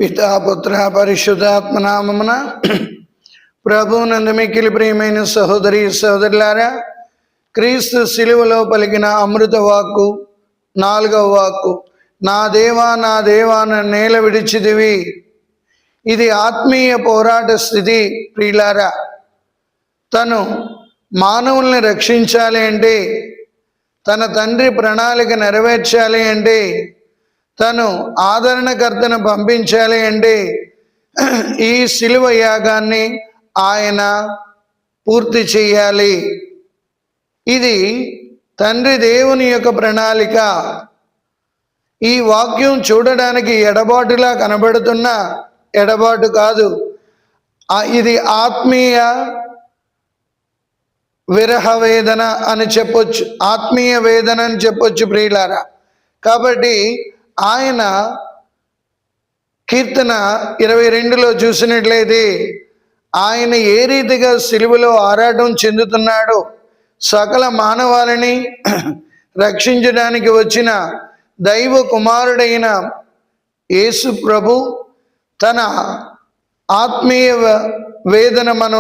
పితా పుత్ర పరిశుద్ధాత్మ నామమున ప్రభువునందు మిక్కిలి ప్రియమైన సహోదరి సహోదరులారా, క్రీస్తు శిలువలో పలికిన అమృత వాక్కు, 4వ వాక్కు, నా దేవా నా దేవా నన్ను నేల విడిచిదివి. ఇది ఆత్మీయ పోరాట స్థితి. ప్రియులారా, తను మానవుల్ని రక్షించాలి అంటే, తన తండ్రి ప్రణాళిక నెరవేర్చాలి అంటే, తను ఆదరణకర్తను పంపించాలి అంటే ఈ శిలువ యాగాన్ని ఆయన పూర్తి చేయాలి. ఇది తండ్రి దేవుని యొక్క ప్రణాళిక. ఈ వాక్యం చూడడానికి ఎడబాటులా కనబడుతున్న ఎడబాటు కాదు. ఇది ఆత్మీయ విరహ వేదన అని చెప్పొచ్చు, ఆత్మీయ వేదన అని చెప్పొచ్చు ప్రియులారా. కాబట్టి ఆయన కీర్తన 22లో చూసినట్లయితే ఆయన ఏ రీతిగా సిలువలో ఆరాటం చెందుతున్నాడో, సకల మానవాళిని రక్షించడానికి వచ్చిన దైవ కుమారుడైన యేసు ప్రభు తన ఆత్మీయ వేదన మనం